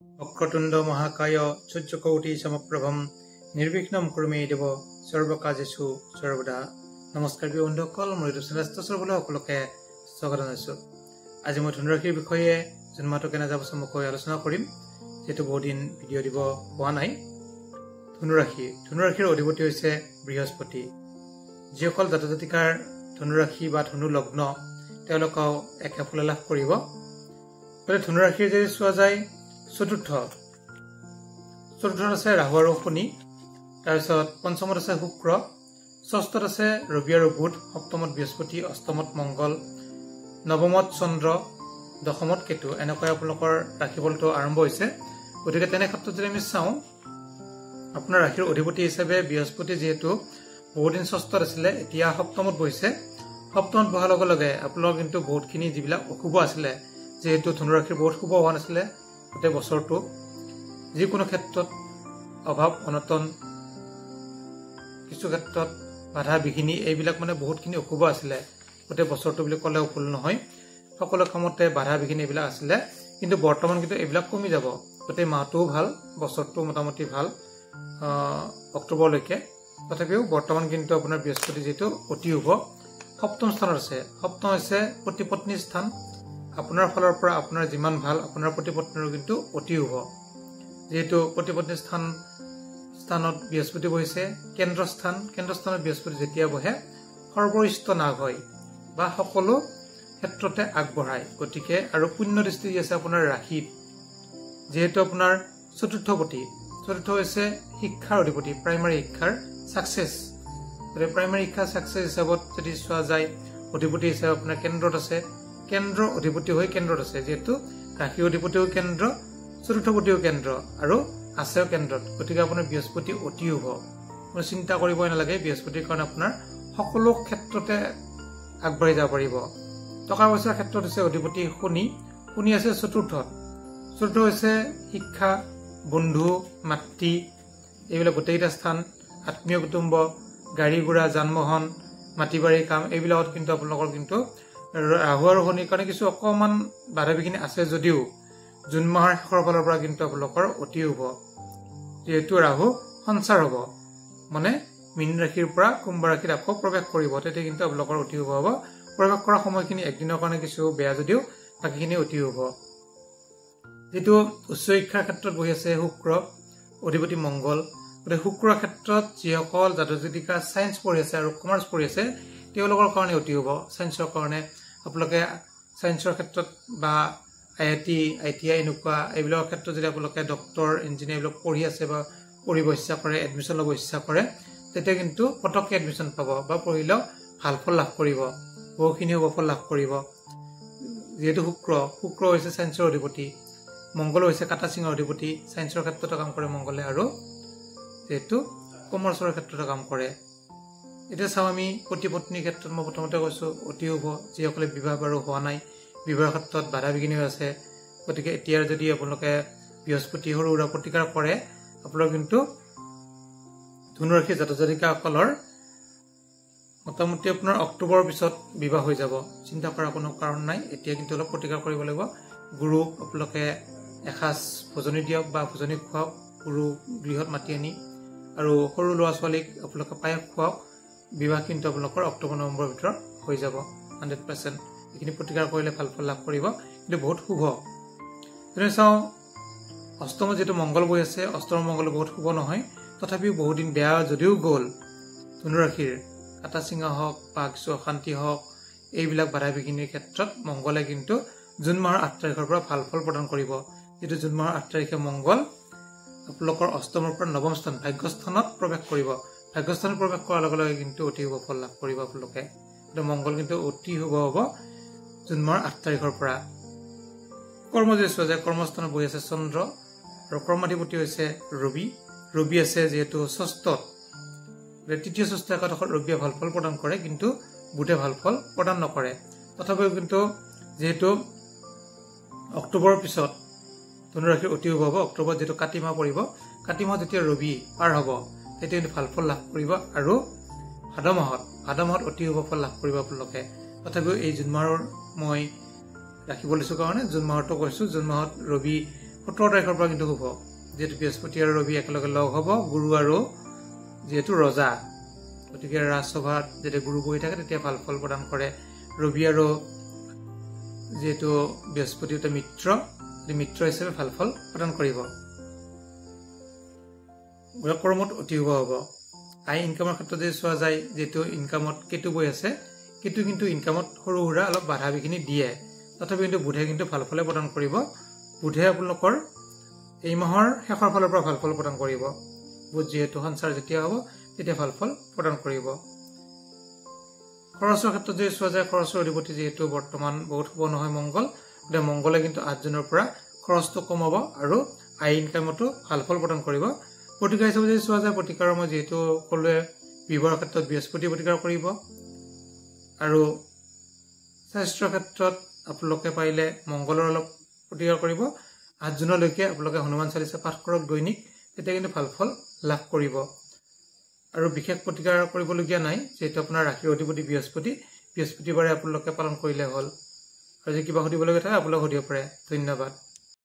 वक्रतुंड महाकाय सूर्यकोटि समप्रभम निर्विघ्नं कुरु मे देव सर्वकार्येषु सर्वदा। नमस्कार बंधुসকল, মই শ্ৰেষ্ঠ সৰ্বলে সকলোকে স্বাগত জনাইছোঁ। আজি মই ধনুৰাশিৰ বিষয়ে জন্মটো কেনে যাব চমুকৈ আলোচনা কৰিম, যেটো বহুদিন ভিডিঅ' দিব পোৱা নাই। ধনুৰাশিৰ অধিপতি হৈছে বৃহস্পতি। যিসকল জাতজাতিকাৰ ধনুৰাশি বা ধনু লগ্ন তেওঁলোকেও একে ফল লাভ কৰিব। ধনুৰাশিৰ যদি চোৱা যায় চতুৰ্থত আছে ৰাহু আৰু শনি, তাৰপিছত পঞ্চমত আছে শুক্ৰ, ষষ্ঠত আছে ৰবি আৰু বুধ, সপ্তমত বৃহস্পতি, অষ্টমত মংগল, নৱমত চন্দ্ৰ, দশমত কেতু। এনেকৈ আপোনালোকৰ ৰাশিফলটো আৰম্ভ হৈছে। গতিকে তেনে ক্ষেত্ৰত যদি আমি চাওঁ, আপোনাৰ ৰাশিৰ অধিপতি হিচাপে বৃহস্পতি যিহেতু বহুদিন ষষ্ঠত আছিলে, এতিয়া সপ্তমত বহিছে। সপ্তমত বহাৰ লগে লগে আপোনালোকৰ কিন্তু বহুতখিনি যিবিলাক অশুভ আছিলে, যিহেতু ধনুৰাশিৰ বহুত শুভ হোৱা নাছিলে গোটেই বছৰটো, যিকোনো ক্ষেত্ৰত অভাৱ অনটন, কিছু ক্ষেত্ৰত বাধা বিঘিনি, এইবিলাক বহুতখিনি অশুভ আছিলে গোটেই বছৰটো বুলি ক'লেও ভুল নহয়। সকলো কামতে বাধা বিঘিনি এইবিলাক আছিলে, কিন্তু বৰ্তমান কিন্তু এইবিলাক কমি যাব। গোটেই মাহটোও ভাল, বছৰটো মোটামুটি ভাল অক্টোবৰলৈকে। তথাপিও বৰ্তমান কিন্তু আপোনাৰ বৃহস্পতি যিহেতু অতি শুভ, সপ্তম স্থানত আছে। সপ্তম হৈছে প্ৰতিপত্নী স্থান। আপোনাৰ ফালৰ পৰা আপোনাৰ যিমান ভাল, আপোনাৰ প্ৰতিপত্নীৰো কিন্তু অতি শুভ। যিহেতু প্ৰতিপত্নী স্থানত বৃহস্পতি বহিছে, কেন্দ্ৰস্থানত বৃহস্পতি যেতিয়া বহে সৰ্বৰিষ্ট নাগ হয় বা সকলো ক্ষেত্ৰতে আগবঢ়ায়। গতিকে আৰু পুণ্য দৃষ্টি আছে আপোনাৰ ৰাশিত, যিহেতু আপোনাৰ চতুৰ্থ হৈছে শিক্ষাৰ অধিপতি, প্ৰাইমাৰী শিক্ষাৰ চাকচেছ। প্ৰাইমাৰী শিক্ষাৰ চাকচেছ হিচাপত যদি চোৱা যায়, অধিপতি হিচাপে আপোনাৰ কেন্দ্ৰত আছে, কেন্দ্ৰ অধিপতি হৈ কেন্দ্ৰত আছে। যিহেতু ৰাশিৰ অধিপতিও কেন্দ্ৰ, চতুৰ্থপতিও কেন্দ্ৰ আৰু আছেও কেন্দ্ৰত। গতিকে আপোনাৰ বৃহস্পতি অতি শুভ, কোনো চিন্তা কৰিবই নালাগে। বৃহস্পতিৰ কাৰণে আপোনাৰ সকলো ক্ষেত্ৰতে আগবাঢ়ি যাব পাৰিব। টকা পইচাৰ ক্ষেত্ৰত হৈছে অধিপতি শনি আছে চতুৰ্থ হৈছে শিক্ষা, বন্ধু, মাতৃ, এইবিলাক গোটেইকেইটা স্থান, আত্মীয় কুটুম্ব, গাড়ী ঘোঁৰা, যান বাহন, মাটি বাৰীৰ কাম, এইবিলাকত কিন্তু আপোনালোকৰ কিন্তু ৰাহু আৰু শনিৰ কাৰণে কিছু অকণমান বাধা বিঘিনি আছে যদিও জুন মাহৰ শেষৰ ফালৰ পৰা কিন্তু আপোনালোকৰ অতি শুভ। যিহেতু ৰাহু সঞ্চাৰ হ'ব, মীন ৰাশিৰ পৰা কুম্ভ ৰাশিত আকৌ প্ৰৱেশ কৰিব, তেতিয়া কিন্তু আপোনালোকৰ অতি শুভ হ'ব। প্ৰৱেশ কৰা সময়খিনি একদিনৰ কাৰণে কিছু বেয়া যদিও বাকীখিনি অতি শুভ। যিটো উচ্চ শিক্ষাৰ ক্ষেত্ৰত বহি আছে শুক্ৰ, অধিপতি মংগল। গতিকে শুক্ৰৰ ক্ষেত্ৰত যিসকল জাতক-জাতিকা ছায়েন্স পঢ়ি আছে আৰু কমাৰ্চ পঢ়ি আছে তেওঁলোকৰ কাৰণে অতি শুভ। ছায়েন্সৰ কাৰণে আপোনালোকে ছায়েন্সৰ ক্ষেত্ৰত বা IIT এনেকুৱা এইবিলাকৰ ক্ষেত্ৰত যদি আপোনালোকে ডক্টৰ, ইঞ্জিনিয়াৰ এইবিলাক পঢ়ি আছে বা পঢ়িব ইচ্ছা কৰে, এডমিশ্যন ল'ব ইচ্ছা কৰে, তেতিয়া কিন্তু পটককৈ এডমিশ্যন পাব বা পঢ়িলেও ভাল ফল লাভ কৰিব, বহুখিনি শুভ ফল লাভ কৰিব। যিহেতু শুক্ৰ হৈছে ছায়েন্সৰ অধিপতি, মংগল হৈছে কাটা চিঙৰ অধিপতি। ছায়েন্সৰ ক্ষেত্ৰতো কাম কৰে মংগলে, আৰু যিহেতু কমাৰ্চৰ ক্ষেত্ৰতো কাম কৰে। এতিয়া চাওঁ আমি প্ৰতিপত্নীৰ ক্ষেত্ৰত, মই প্ৰথমতে কৈছোঁ অতি শুভ। যিসকলে বিবাহ বাৰু হোৱা নাই, বিবাহৰ ক্ষেত্ৰত বাধা বিঘিনি হৈ আছে, গতিকে এতিয়াৰ যদি আপোনালোকে বৃহস্পতি সৰু সুৰা প্ৰতিকাৰ কৰে, আপোনালোক কিন্তু ধনুৰাশিৰ জাতক-জাতিকাসকলৰ মোটামুটি আপোনাৰ অক্টোবৰৰ পিছত বিবাহ হৈ যাব। চিন্তা কৰাৰ কোনো কাৰণ নাই। এতিয়া কিন্তু অলপ প্ৰতিকাৰ কৰিব লাগিব। গুৰুক আপোনালোকে এসাঁজ ভোজনী দিয়ক বা ভোজনী খুৱাওক, গুৰু গৃহত মাতি আনি, আৰু সৰু ল'ৰা ছোৱালীক আপোনালোকে পায়স খুৱাওক। বিবাহ কিন্তু আপোনালোকৰ অক্টোবৰ নৱেম্বৰৰ ভিতৰত হৈ যাব 100%। এইখিনি প্ৰতিকাৰ কৰিলে ভাল ফল লাভ কৰিব, কিন্তু বহুত শুভ। যেনে চাওঁ অষ্টমত যিটো মংগল বহি আছে, অষ্টম মংগল বহুত শুভ নহয়। তথাপিও বহুদিন বেয়া যদিও গ'ল, ধনুৰাশিৰ কাটা চিঙা হওক বা কিছু অশান্তি হওক, এইবিলাক বাধা বিঘিনিৰ ক্ষেত্ৰত মংগলে কিন্তু জুন মাহৰ 8 তাৰিখৰ পৰা ভাল ফল প্ৰদান কৰিব। যিটো জুন মাহৰ 8 তাৰিখে মংগল আপোনালোকৰ অষ্টমৰ পৰা নৱম স্থান ভাগ্যস্থানত প্ৰৱেশ কৰিব। ভাগ্যস্থানত প্ৰৱেশ কৰাৰ লগে লগে কিন্তু অতি শুভ ফল লাভ কৰিব আপোনালোকে। মংগল কিন্তু অতি শুভ হ'ব জুন মাহৰ 8 তাৰিখৰ পৰা। কৰ্ম যদি চোৱা যায়, কৰ্মস্থানত বহি আছে চন্দ্ৰ, আৰু কৰ্মাধিপতি হৈছে ৰবি আছে যিহেতু ষষ্ঠত। তৃতীয় ষষ্ঠ একাদশত ৰবিয়ে ভাল ফল প্ৰদান কৰে, কিন্তু বুধে ভাল ফল প্ৰদান নকৰে। তথাপিও কিন্তু যিহেতু অক্টোবৰৰ পিছত ধনুৰাশিৰ অতি শুভ হ'ব, অক্টোবৰত যিহেতু কাতি মাহ পৰিব, কাতি মাহত যেতিয়া ৰবি পাৰ হ'ব তেতিয়া কিন্তু ভাল ফল লাভ কৰিব, আৰু ভাদ মাহত অতি শুভ ফল লাভ কৰিব আপোনালোকে। তথাপিও এই জুন মাহৰ মই ৰাখিব লৈছোঁ কাৰণে জুন মাহতো কৈছোঁ। জুন মাহত ৰবি 17 তাৰিখৰ পৰা কিন্তু শুভ যেহেতু বৃহস্পতি আৰু ৰবি একেলগে লগ হ'ব গুৰু আৰু যেহেতু ৰজা গতিকে ৰাজসভাত যেতিয়া গুৰু বহি থাকে তেতিয়া ভাল ফল প্ৰদান কৰে ৰবি আৰু যেহেতু বৃহস্পতি এটা মিত্ৰ হিচাপে ভাল ফল প্ৰদান কৰিব কৰ্মত অতি শুভ হ'ব আই ইনকামৰ ক্ষেত্ৰত যদি চোৱা যায় যেহেতু ইনকামত কেতু বহি আছে কেতু কিন্তু ইনকামত সৰু সুৰা অলপ বাধা বিঘিনি দিয়ে তথাপি কিন্তু বুধে কিন্তু ভাল ফলে প্ৰদান কৰিব বুধে আপোনালোকৰ এই মাহৰ শেষৰ ফালৰ পৰা ভাল ফল প্ৰদান কৰিব বুধ যেহেতু সঞ্চাৰ যেতিয়া হ'ব তেতিয়া ভাল ফল প্ৰদান কৰিব খৰচৰ ক্ষেত্ৰত যদি চোৱা যায় খৰচৰ অধিপতি যেহেতু বৰ্তমান বহুত শুভ নহয় মংগল গতিকে মংগলে কিন্তু 8 জুনৰ পৰা খৰচটো কমাব আৰু আই ইনকামতো ভাল ফল প্ৰদান কৰিব প্ৰতিকাৰ হিচাপে যদি চোৱা যায় প্ৰতিকাৰৰ মই যেহেতু সকলোৱে বিবাহৰ ক্ষেত্ৰত বৃহস্পতি প্ৰতিকাৰ কৰিব আৰু স্বাস্থ্যৰ ক্ষেত্ৰত আপোনালোকে পাৰিলে মংগলৰ অলপ প্ৰতিকাৰ কৰিব 8 জুনলৈকে আপোনালোকে হনুমান চালিসা পাঠ কৰক দৈনিক তেতিয়া কিন্তু ভাল ফল লাভ কৰিব আৰু বিশেষ প্ৰতিকাৰ কৰিবলগীয়া নাই যেহেতু আপোনাৰ ৰাশিৰ অধিপতি বৃহস্পতিবাৰে আপোনালোকে পালন কৰিলে হ'ল আৰু যদি কিবা সুধিবলগীয়া থাকে আপোনালোকে সুধিব পাৰে ধন্যবাদ